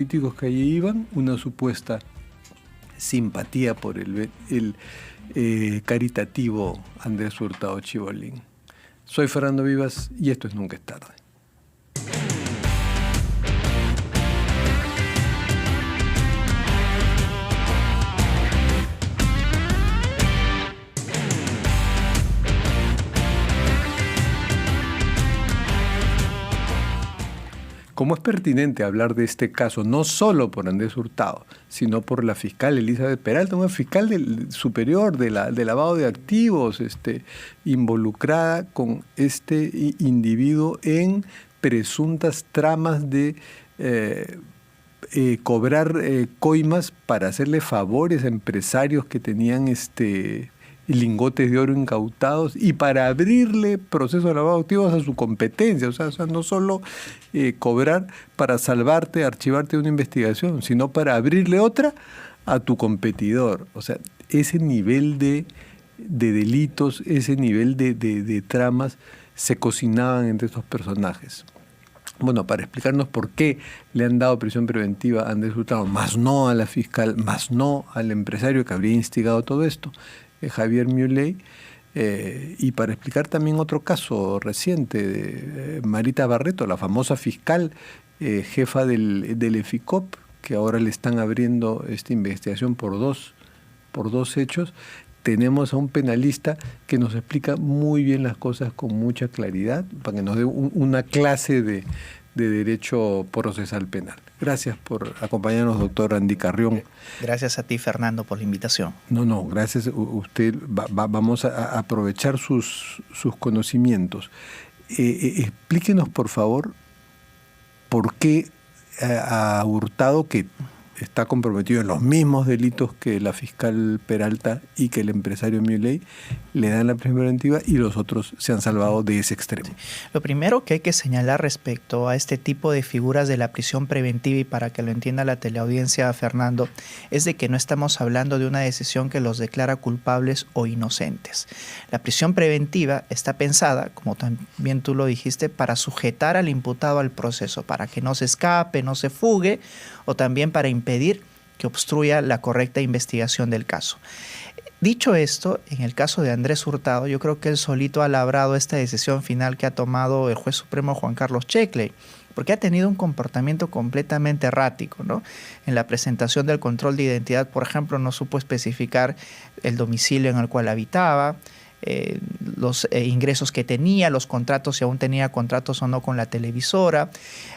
políticos que allí iban, una supuesta simpatía por el caritativo Andrés Hurtado Chibolín. Soy Fernando Vivas y esto es Nunca es Tarde. Como es pertinente hablar de este caso, no solo por Andrés Hurtado, sino por la fiscal Elizabeth Peralta, una fiscal superior de lavado de activos, involucrada con este individuo en presuntas tramas de cobrar coimas para hacerle favores a empresarios que tenían lingotes de oro incautados y para abrirle procesos de lavado de activos a su competencia. O sea no solo cobrar para salvarte, archivarte una investigación, sino para abrirle otra a tu competidor. O sea, ese nivel de delitos, ese nivel de tramas se cocinaban entre estos personajes. Bueno, para explicarnos por qué le han dado prisión preventiva a Andrés Hurtado, más no a la fiscal, más no al empresario que habría instigado todo esto, Javier Milei, y para explicar también otro caso reciente de Marita Barreto, la famosa fiscal jefa del EFICOP, que ahora le están abriendo esta investigación por dos hechos. Tenemos a un penalista que nos explica muy bien las cosas con mucha claridad, para que nos dé una clase de derecho procesal penal. Gracias por acompañarnos, doctor Andy Carrión. Gracias a ti, Fernando, por la invitación. No, gracias a usted. Vamos a aprovechar sus conocimientos. Explíquenos, por favor, por qué a Hurtado, que está comprometido en los mismos delitos que la fiscal Peralta y que el empresario Milei, le dan la prisión preventiva y los otros se han salvado de ese extremo. Sí. Lo primero que hay que señalar respecto a este tipo de figuras de la prisión preventiva, y para que lo entienda la teleaudiencia, Fernando, es de que no estamos hablando de una decisión que los declara culpables o inocentes. La prisión preventiva está pensada, como también tú lo dijiste, para sujetar al imputado al proceso, para que no se escape, no se fugue, o también para impedir que obstruya la correcta investigación del caso. Dicho esto, en el caso de Andrés Hurtado, yo creo que él solito ha labrado esta decisión final que ha tomado el juez supremo Juan Carlos Checkley, porque ha tenido un comportamiento completamente errático, ¿no? En la presentación del control de identidad, por ejemplo, no supo especificar el domicilio en el cual habitaba, los ingresos que tenía, los contratos, si aún tenía contratos o no con la televisora,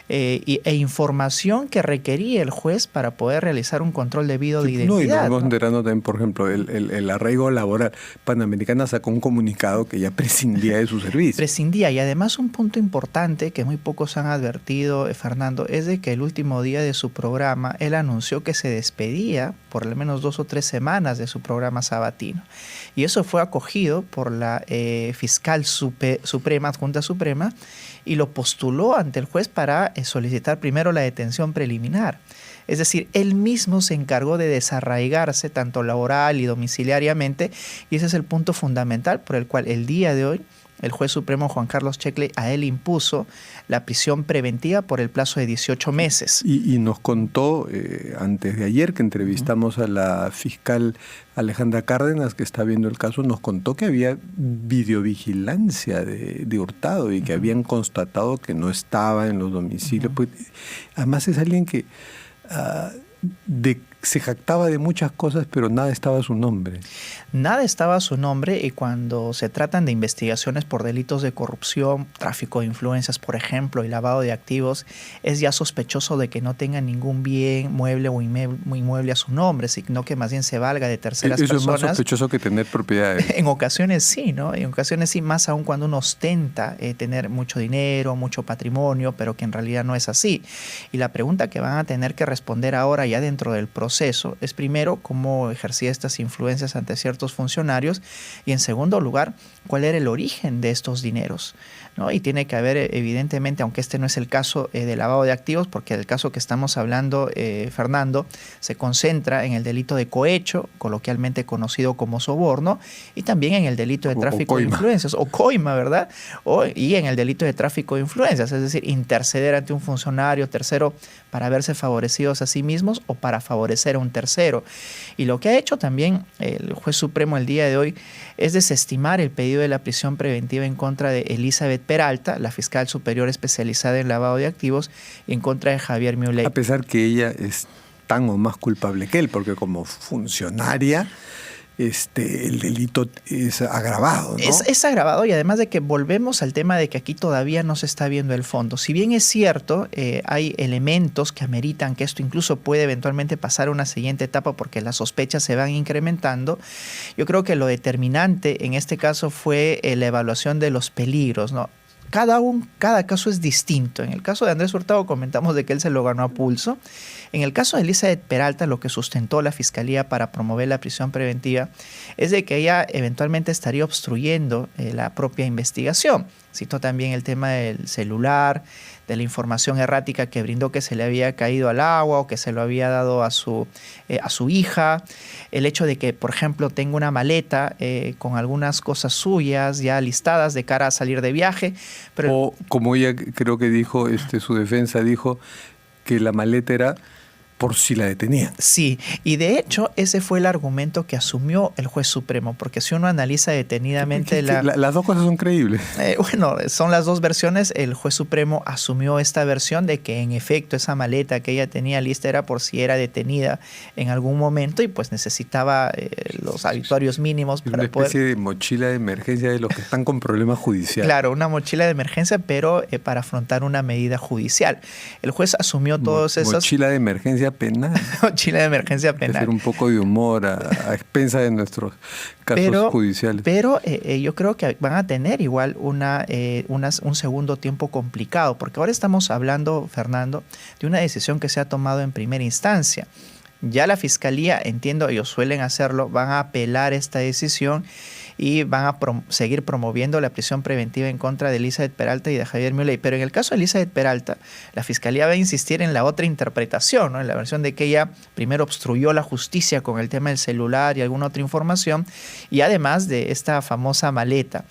e información que requería el juez para poder realizar un control debido de identidad. Y nos vamos enterando también, por ejemplo, el arraigo laboral. Panamericana sacó un comunicado que ya prescindía de su servicio. Prescindía, y además un punto importante que muy pocos han advertido, Fernando, es de que el último día de su programa, él anunció que se despedía por al menos 2 o 3 semanas de su programa sabatino. Y eso fue acogido por la fiscal suprema, adjunta suprema, y lo postuló ante el juez para solicitar primero la detención preliminar. Es decir, él mismo se encargó de desarraigarse tanto laboral y domiciliariamente, y ese es el punto fundamental por el cual el día de hoy el juez supremo Juan Carlos Checkley a él impuso la prisión preventiva por el plazo de 18 meses. Y nos contó antes de ayer que entrevistamos a la fiscal Alejandra Cárdenas, que está viendo el caso, nos contó que había videovigilancia de Hurtado y que habían constatado que no estaba en los domicilios. Pues, además es alguien que se jactaba de muchas cosas, pero nada estaba a su nombre. Nada estaba a su nombre, y cuando se tratan de investigaciones por delitos de corrupción, tráfico de influencias, por ejemplo, y lavado de activos, es ya sospechoso de que no tenga ningún bien, mueble o inmueble a su nombre, sino que más bien se valga de terceras personas. Eso es más sospechoso que tener propiedades. En ocasiones sí, ¿no? En ocasiones sí, más aún cuando uno ostenta tener mucho dinero, mucho patrimonio, pero que en realidad no es así. Y la pregunta que van a tener que responder ahora, ya dentro del proceso, es primero cómo ejercía estas influencias ante ciertos funcionarios, y en segundo lugar, cuál era el origen de estos dineros, ¿no? Y tiene que haber, evidentemente, aunque este no es el caso de lavado de activos, porque el caso que estamos hablando, Fernando, se concentra en el delito de cohecho, coloquialmente conocido como soborno, y también en el delito de tráfico de influencias, o coima, ¿verdad? Y en el delito de tráfico de influencias, es decir, interceder ante un funcionario tercero para verse favorecidos a sí mismos o para favorecer a un tercero. Y lo que ha hecho también el juez supremo el día de hoy es desestimar el pedido de la prisión preventiva en contra de Elizabeth Peralta, la fiscal superior especializada en lavado de activos, y en contra de Javier Milei. A pesar que ella es tan o más culpable que él, porque como funcionaria el delito es agravado, ¿no? Es agravado, y además de que volvemos al tema de que aquí todavía no se está viendo el fondo. Si bien es cierto, hay elementos que ameritan que esto incluso puede eventualmente pasar a una siguiente etapa porque las sospechas se van incrementando, yo creo que lo determinante en este caso fue la evaluación de los peligros, ¿no? Cada caso es distinto. En el caso de Andrés Hurtado comentamos de que él se lo ganó a pulso. En el caso de Elizabeth Peralta, lo que sustentó la Fiscalía para promover la prisión preventiva es de que ella eventualmente estaría obstruyendo la propia investigación. Citó también el tema del celular, de la información errática que brindó que se le había caído al agua o que se lo había dado a su hija. El hecho de que, por ejemplo, tenga una maleta con algunas cosas suyas ya listadas de cara a salir de viaje. Pero o como ella creo que dijo, su defensa dijo que la maleta era por si la detenían. Sí, y de hecho ese fue el argumento que asumió el juez supremo, porque si uno analiza detenidamente las dos cosas son creíbles. Bueno, son las dos versiones. El juez supremo asumió esta versión de que en efecto esa maleta que ella tenía lista era por si era detenida en algún momento y pues necesitaba los habituarios mínimos para una especie de mochila de emergencia de los que están con problemas judiciales. Claro, una mochila de emergencia, pero para afrontar una medida judicial. El juez asumió todos esos... Mochila de emergencia penal. Mochila de emergencia penal. Hacer un poco de humor a expensas de nuestros casos judiciales. Pero yo creo que van a tener igual un segundo tiempo complicado, porque ahora estamos hablando, Fernando, de una decisión que se ha tomado en primera instancia. Ya la Fiscalía, entiendo, ellos suelen hacerlo, van a apelar esta decisión y van a seguir promoviendo la prisión preventiva en contra de Elizabeth Peralta y de Javier Milei. Pero en el caso de Elizabeth Peralta, la Fiscalía va a insistir en la otra interpretación, ¿no? En la versión de que ella primero obstruyó la justicia con el tema del celular y alguna otra información, y además de esta famosa maleta.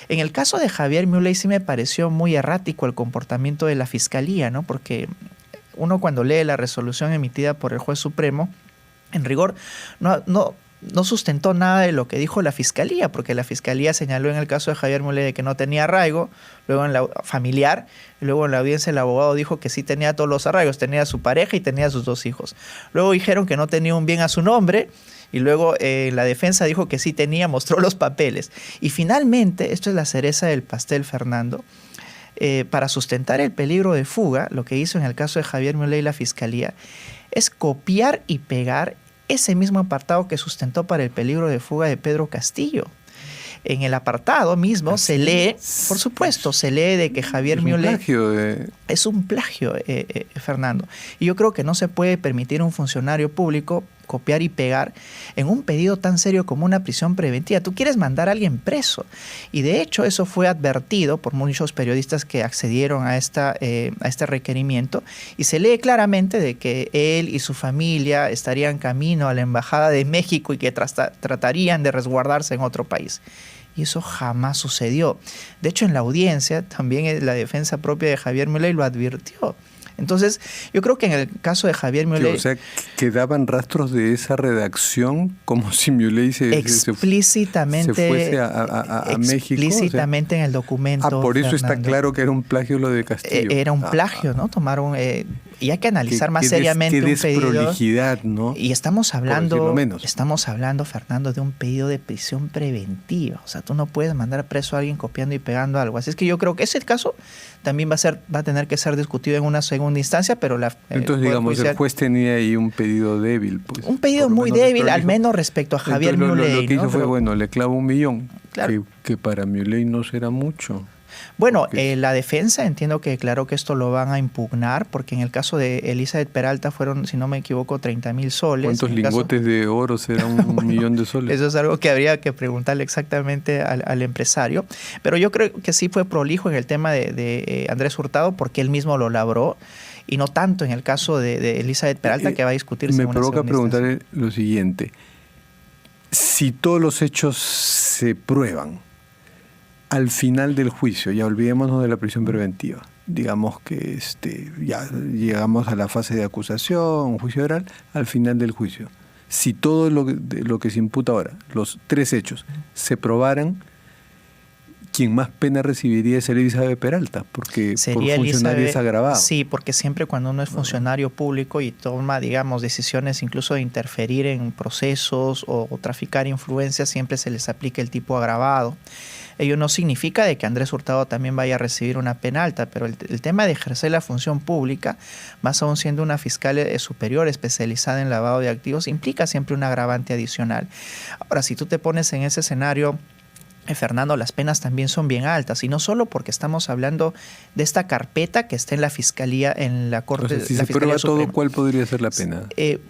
En el caso de Javier Milei sí me pareció muy errático el comportamiento de la Fiscalía, ¿no? Porque uno cuando lee la resolución emitida por el juez supremo, en rigor no sustentó nada de lo que dijo la Fiscalía, porque la Fiscalía señaló en el caso de Javier Milei de que no tenía arraigo, luego en la familiar, y luego en la audiencia el abogado dijo que sí tenía todos los arraigos, tenía a su pareja y tenía a sus 2 hijos. Luego dijeron que no tenía un bien a su nombre, y luego la defensa dijo que sí tenía, mostró los papeles. Y finalmente, esto es la cereza del pastel, Fernando, para sustentar el peligro de fuga, lo que hizo en el caso de Javier Milei la Fiscalía es copiar y pegar ese mismo apartado que sustentó para el peligro de fuga de Pedro Castillo. En el apartado mismo se lee, por supuesto, se lee de que Javier Milei es un plagio, Fernando. Y yo creo que no se puede permitir a un funcionario público copiar y pegar en un pedido tan serio como una prisión preventiva. Tú quieres mandar a alguien preso. Y de hecho eso fue advertido por muchos periodistas que accedieron a este requerimiento, y se lee claramente de que él y su familia estarían camino a la Embajada de México y que tratarían de resguardarse en otro país. Y eso jamás sucedió. De hecho, en la audiencia también la defensa propia de Javier Milei lo advirtió. Entonces, yo creo que en el caso de Javier Milei... O sea, quedaban rastros de esa redacción como si Milei se fuese a México. Explícitamente en el documento. Por eso Fernando, está claro que era un plagio lo de Castillo. Era un plagio, ¿no? Tomaron... y hay que analizar más seriamente un pedido. Desprolijidad, ¿no? Y estamos hablando, Fernando, de un pedido de prisión preventiva. O sea, tú no puedes mandar preso a alguien copiando y pegando algo. Así es que yo creo que ese caso también va a tener que ser discutido en una segunda instancia, pero entonces, digamos, el juez tenía ahí un pedido débil. Pues, un pedido muy débil, al menos respecto a Javier Milei. Lo que hizo fue, le clavo $1 millón, claro, que para Milei no será mucho. Bueno, la defensa entiendo que claro que esto lo van a impugnar, porque en el caso de Elizabeth Peralta fueron, si no me equivoco, 30,000 soles. ¿Cuántos lingotes de oro serán un millón de soles? Eso es algo que habría que preguntarle exactamente al empresario. Pero yo creo que sí fue prolijo en el tema de Andrés Hurtado, porque él mismo lo labró, y no tanto en el caso de Elizabeth Peralta, que va a discutirse. Me provoca preguntarle lo siguiente. Si todos los hechos se prueban al final del juicio, ya olvidémonos de la prisión preventiva, digamos que ya llegamos a la fase de acusación, juicio oral, al final del juicio. Si todo lo que se imputa ahora, los 3 hechos, se probaran, quien más pena recibiría es Elizabeth Peralta, porque sería por funcionario es agravado. Sí, porque siempre cuando uno es funcionario público y toma, digamos, decisiones incluso de interferir en procesos o traficar influencias, siempre se les aplica el tipo agravado. Ello no significa de que Andrés Hurtado también vaya a recibir una pena alta, pero el tema de ejercer la función pública, más aún siendo una fiscal superior especializada en lavado de activos, implica siempre un agravante adicional. Ahora, si tú te pones en ese escenario, Fernando, las penas también son bien altas, y no solo porque estamos hablando de esta carpeta que está en la Fiscalía, en la Corte. O sea, si la se prueba Suprema. todo, ¿cuál podría ser la pena?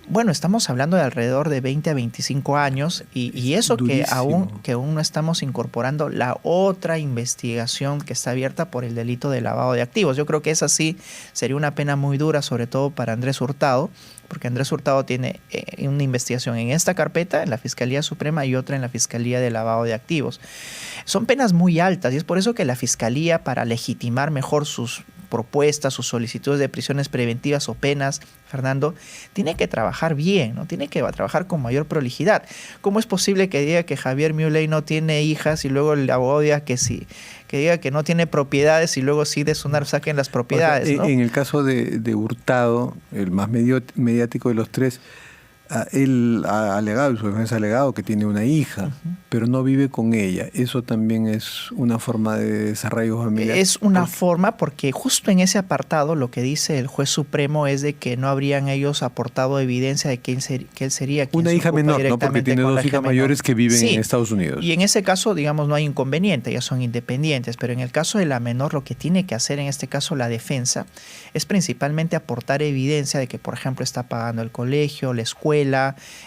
Bueno, estamos hablando de alrededor de 20 a 25 años, y eso que aún no estamos incorporando la otra investigación que está abierta por el delito de lavado de activos. Yo creo que esa sí sería una pena muy dura, sobre todo para Andrés Hurtado, porque Andrés Hurtado tiene una investigación en esta carpeta, en la Fiscalía Suprema, y otra en la Fiscalía de Lavado de Activos. Son penas muy altas, y es por eso que la Fiscalía, para legitimar mejor sus propuestas, sus solicitudes de prisiones preventivas o penas, Fernando, tiene que trabajar bien, ¿no? Tiene que trabajar con mayor prolijidad. ¿Cómo es posible que diga que Javier Milei no tiene hijas y luego el abogado diga que sí? Que diga que no tiene propiedades y luego sí de Sunar saquen las propiedades, ¿no? En el caso de Hurtado, el más mediático de los 3, él ha alegado, su defensa ha alegado que tiene una hija, pero no vive con ella. Eso también es una forma de desarrollo familiar. Es una forma, porque justo en ese apartado lo que dice el juez supremo es de que no habrían ellos aportado evidencia de que él sería quien una hija menor, ¿no? Porque tiene 2 hijas mayores que viven en Estados Unidos. Y en ese caso, digamos, no hay inconveniente, ya son independientes, pero en el caso de la menor, lo que tiene que hacer en este caso la defensa es principalmente aportar evidencia de que, por ejemplo, está pagando el colegio, la escuela,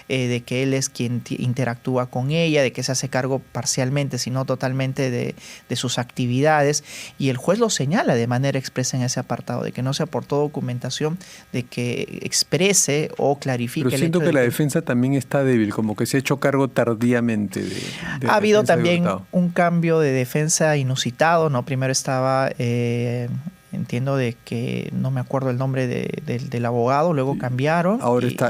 de que él es quien interactúa con ella, de que se hace cargo parcialmente, si no totalmente, de sus actividades, y el juez lo señala de manera expresa en ese apartado, de que no se aportó documentación de que exprese o clarifique. Pero siento que la defensa también está débil, como que se ha hecho cargo tardíamente ha habido también un cambio de defensa inusitado, ¿no? Primero estaba... entiendo de que no me acuerdo el nombre del abogado, luego cambiaron,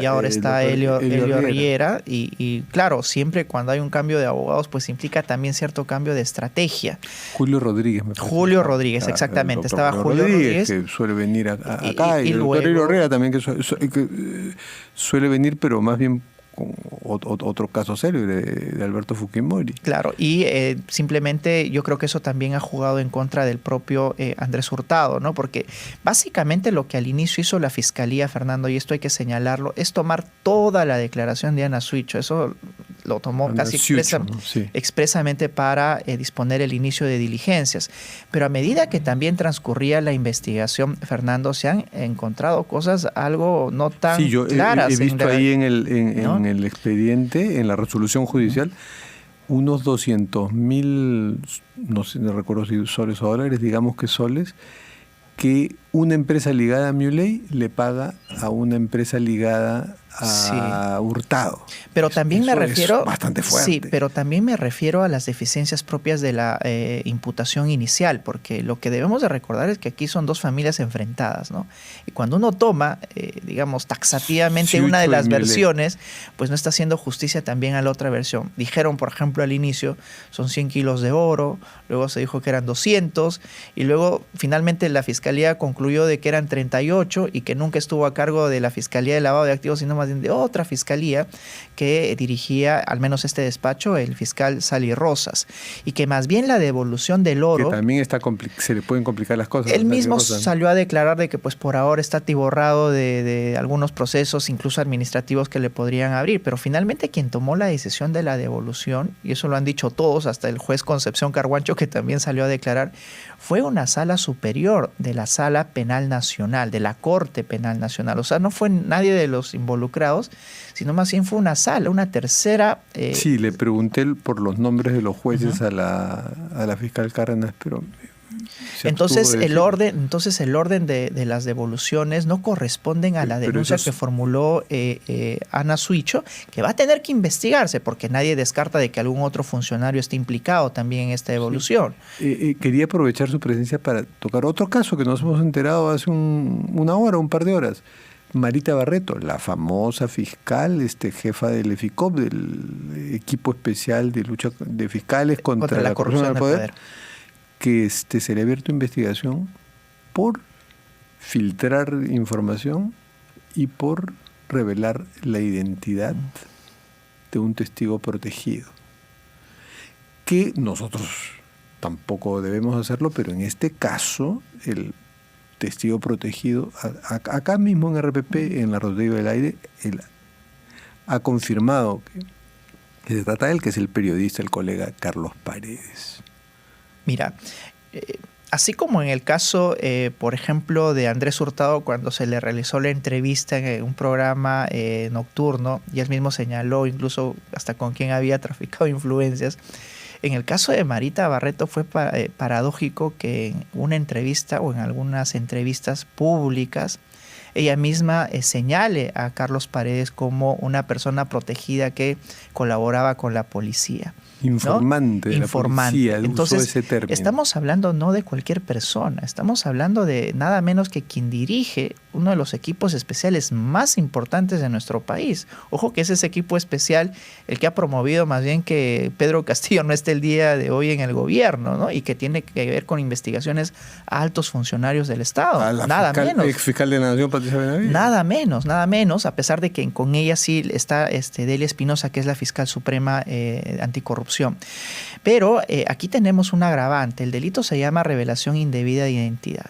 y ahora está Elio Riera, y claro, siempre cuando hay un cambio de abogados pues implica también cierto cambio de estrategia. Julio Rodríguez, me parece. Julio Rodríguez, exactamente, estaba Julio Rodríguez, que suele venir acá, y el doctor Elio Riera también, que suele venir, pero más bien con otro caso célebre de Alberto Fujimori. Claro, y simplemente yo creo que eso también ha jugado en contra del propio Andrés Hurtado, ¿no? Porque básicamente lo que al inicio hizo la Fiscalía, Fernando, y esto hay que señalarlo, es tomar toda la declaración de Ana Suicho. Eso lo tomó casi expresamente para disponer el inicio de diligencias. Pero a medida que también transcurría la investigación, Fernando, se han encontrado cosas algo no tan claras. He visto ahí en el expediente, en la resolución judicial, unos 200.000, no sé, no recuerdo si soles o dólares, digamos que soles, que una empresa ligada a Milei le paga a una empresa ligada a Hurtado. Pero también me refiero, es bastante fuerte. Sí, pero también me refiero a las deficiencias propias de la imputación inicial, porque lo que debemos de recordar es que aquí son 2 familias enfrentadas, ¿no? Y cuando uno toma, digamos, taxativamente una de las versiones, pues no está haciendo justicia también a la otra versión. Dijeron, por ejemplo, al inicio, son 100 kilos de oro, luego se dijo que eran 200, y luego finalmente la Fiscalía concluyó de que eran 38 y que nunca estuvo a cargo de la Fiscalía de Lavado de Activos, sino más bien de otra fiscalía que dirigía, al menos este despacho, el fiscal Sally Rosas, y que más bien la devolución del oro... Que también se le pueden complicar las cosas. Él mismo salió a declarar de que pues por ahora está atiborrado de algunos procesos, incluso administrativos, que le podrían abrir, pero finalmente quien tomó la decisión de la devolución, y eso lo han dicho todos, hasta el juez Concepción Carguancho, que también salió a declarar, fue una sala superior de la Sala Penal Nacional, de la Corte Penal Nacional. O sea, no fue nadie de los involucrados, sino más bien fue una sala, una tercera... Sí, le pregunté por los nombres de los jueces a la fiscal Cárdenas, pero Entonces el orden de las devoluciones no corresponden a la denuncia que formuló Ana Suicho, que va a tener que investigarse porque nadie descarta de que algún otro funcionario esté implicado también en esta devolución. Sí. Quería aprovechar su presencia para tocar otro caso que nos hemos enterado hace una hora, un par de horas. Marita Barreto, la famosa fiscal, jefa del EFICOP, del equipo especial de lucha de fiscales contra la corrupción del poder, que se le ha abierto investigación por filtrar información y por revelar la identidad de un testigo protegido. Que nosotros tampoco debemos hacerlo, pero en este caso, el testigo protegido, acá mismo en RPP, en la Rodrigo del Aire, él ha confirmado que se trata de él, que es el periodista, el colega Carlos Paredes. Mira, así como en el caso, por ejemplo, de Andrés Hurtado, cuando se le realizó la entrevista en un programa nocturno, y él mismo señaló incluso hasta con quién había traficado influencias. En el caso de Marita Barreto fue paradójico que en una entrevista o en algunas entrevistas públicas ella misma señale a Carlos Paredes como una persona protegida que colaboraba con la policía. Informante, ¿no? De la policía. Entonces, ese término. Estamos hablando no de cualquier persona, estamos hablando de nada menos que quien dirige uno de los equipos especiales más importantes de nuestro país. Ojo que es ese equipo especial el que ha promovido más bien que Pedro Castillo no esté el día de hoy en el gobierno, ¿no? Y que tiene que ver con investigaciones a altos funcionarios del Estado. Nada menos. Ex fiscal de la Nación, Patricia Benavides. Nada menos, a pesar de que con ella sí está Delia Espinosa, que es la fiscal suprema anticorrupción. Pero aquí tenemos un agravante. El delito se llama revelación indebida de identidad.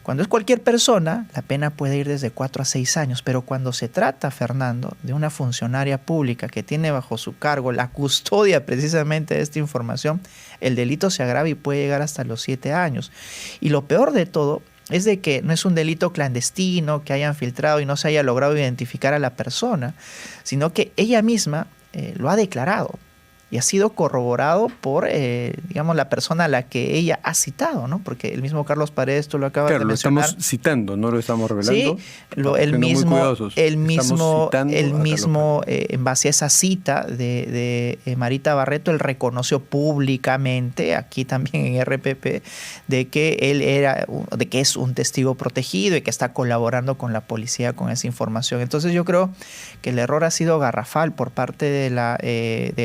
Cuando es cualquier persona, la pena puede ir desde 4 a 6 años, pero cuando se trata, Fernando, de una funcionaria pública que tiene bajo su cargo la custodia precisamente de esta información, el delito se agrava y puede llegar hasta los 7 años. Y lo peor de todo es de que no es un delito clandestino, que hayan filtrado y no se haya logrado identificar a la persona, sino que ella misma lo ha declarado. Y ha sido corroborado por, digamos, la persona a la que ella ha citado, ¿no? Porque el mismo Carlos Paredes, tú lo acabas de mencionar. Lo estamos citando, no lo estamos revelando. Sí, él mismo, en base a esa cita de Marita Barreto, él reconoció públicamente, aquí también en RPP, de que es un testigo protegido y que está colaborando con la policía con esa información. Entonces yo creo que el error ha sido garrafal por parte de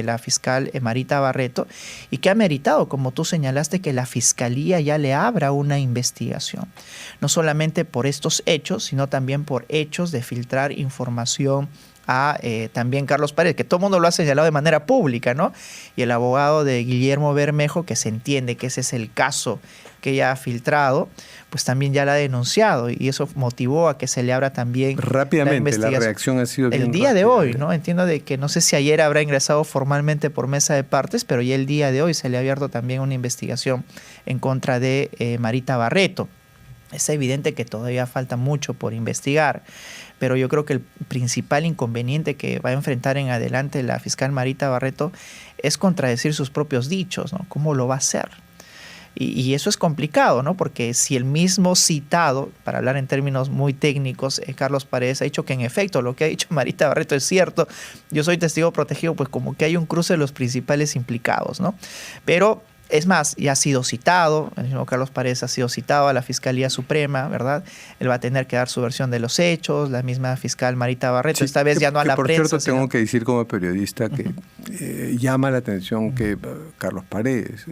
la fiscal Marita Barreto, y que ha meritado, como tú señalaste, que la Fiscalía ya le abra una investigación. No solamente por estos hechos, sino también por hechos de filtrar información a también Carlos Paredes, que todo el mundo lo ha señalado de manera pública, ¿no? Y el abogado de Guillermo Bermejo, que se entiende que ese es el caso que ella ha filtrado, pues también ya la ha denunciado, y eso motivó a que se le abra también rápidamente. La reacción ha sido el día de hoy, ¿no? Entiendo de que no sé si ayer habrá ingresado formalmente por mesa de partes, pero ya el día de hoy se le ha abierto también una investigación en contra de Marita Barreto. Es evidente que todavía falta mucho por investigar, pero yo creo que el principal inconveniente que va a enfrentar en adelante la fiscal Marita Barreto es contradecir sus propios dichos, ¿no? ¿Cómo lo va a hacer? Y eso es complicado, ¿no? Porque si el mismo citado, para hablar en términos muy técnicos, Carlos Paredes ha dicho que en efecto lo que ha dicho Marita Barreto es cierto, yo soy testigo protegido, pues como que hay un cruce de los principales implicados, ¿no? Pero es más, ya ha sido citado, el mismo Carlos Paredes ha sido citado a la Fiscalía Suprema, ¿verdad? Él va a tener que dar su versión de los hechos, la misma fiscal Marita Barreto, esta vez ya no a la prensa. Por cierto, tengo que decir como periodista que llama la atención que Carlos Paredes,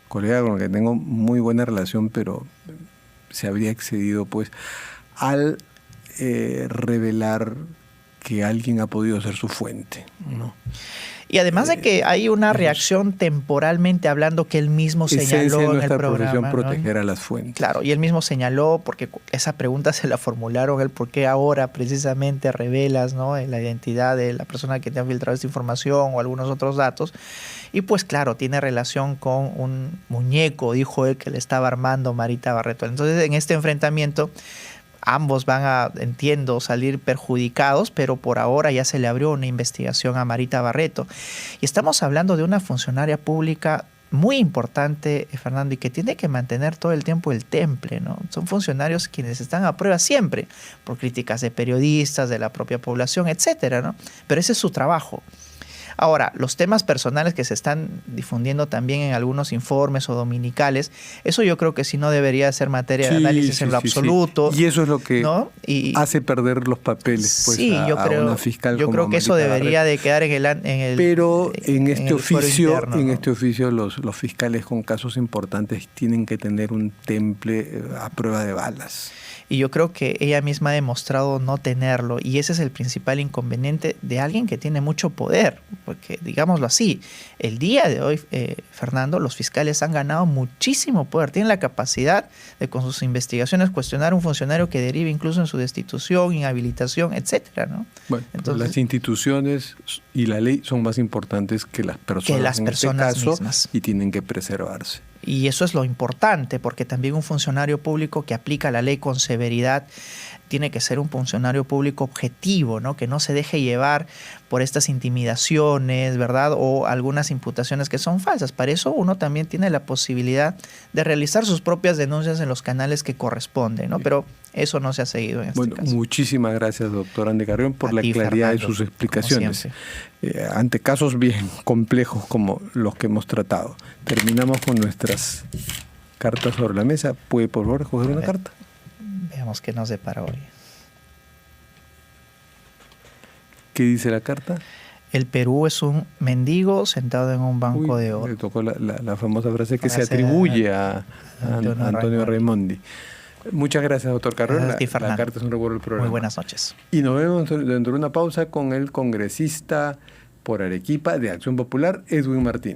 colega con el que tengo muy buena relación, pero se habría excedido pues al revelar que alguien ha podido ser su fuente, ¿no? Y además de que hay una reacción temporalmente hablando que él mismo señaló en el programa, ¿no? Proteger a las fuentes. Claro, y él mismo señaló, porque esa pregunta se la formularon, él, ¿por qué ahora precisamente revelas, ¿no?, la identidad de la persona que te ha filtrado esta información o algunos otros datos? Y pues claro, tiene relación con un muñeco, dijo él, que le estaba armando Marita Barreto. Entonces, en este enfrentamiento, ambos van a, entiendo, salir perjudicados, pero por ahora ya se le abrió una investigación a Marita Barreto. Y estamos hablando de una funcionaria pública muy importante, Fernando, y que tiene que mantener todo el tiempo el temple, ¿no? Son funcionarios quienes están a prueba siempre por críticas de periodistas, de la propia población, etcétera, ¿no? Pero ese es su trabajo. Ahora, los temas personales que se están difundiendo también en algunos informes o dominicales, eso yo creo que sí no debería ser materia de análisis en lo absoluto. Y eso es lo que ¿no? hace perder los papeles pues, sí, yo creo, una fiscal yo como creo que eso Marita debería de quedar en el Pero en este oficio, interno, ¿no? este oficio los fiscales con casos importantes tienen que tener un temple a prueba de balas. Y yo creo que ella misma ha demostrado no tenerlo, y ese es el principal inconveniente de alguien que tiene mucho poder, porque digámoslo así, el día de hoy, Fernando, los fiscales han ganado muchísimo poder, tienen la capacidad de con sus investigaciones cuestionar a un funcionario que derive incluso en su destitución, inhabilitación, etcétera, ¿no? Bueno, entonces, las instituciones y la ley son más importantes que las personas, en este caso, mismas. Y tienen que preservarse. Y eso es lo importante, porque también un funcionario público que aplica la ley con severidad tiene que ser un funcionario público objetivo, ¿no? Que no se deje llevar por estas intimidaciones, ¿verdad? O algunas imputaciones que son falsas. Para eso uno también tiene la posibilidad de realizar sus propias denuncias en los canales que corresponden, ¿no? Pero eso no se ha seguido en este caso. Muchísimas gracias, doctor Andy Carrión, por la claridad Fernando, de sus explicaciones. Ante casos bien complejos como los que hemos tratado. Terminamos con nuestras cartas sobre la mesa. ¿Puede, por favor, coger una carta? Veamos qué nos depara hoy. ¿Qué dice la carta? El Perú es un mendigo sentado en un banco de oro. Le tocó la famosa frase que se atribuye a Antonio Raimondi. Muchas gracias, doctor Carrión. La carta es un recuerdo del programa. Muy buenas noches. Y nos vemos dentro de una pausa con el congresista por Arequipa de Acción Popular, Edwin Martínez.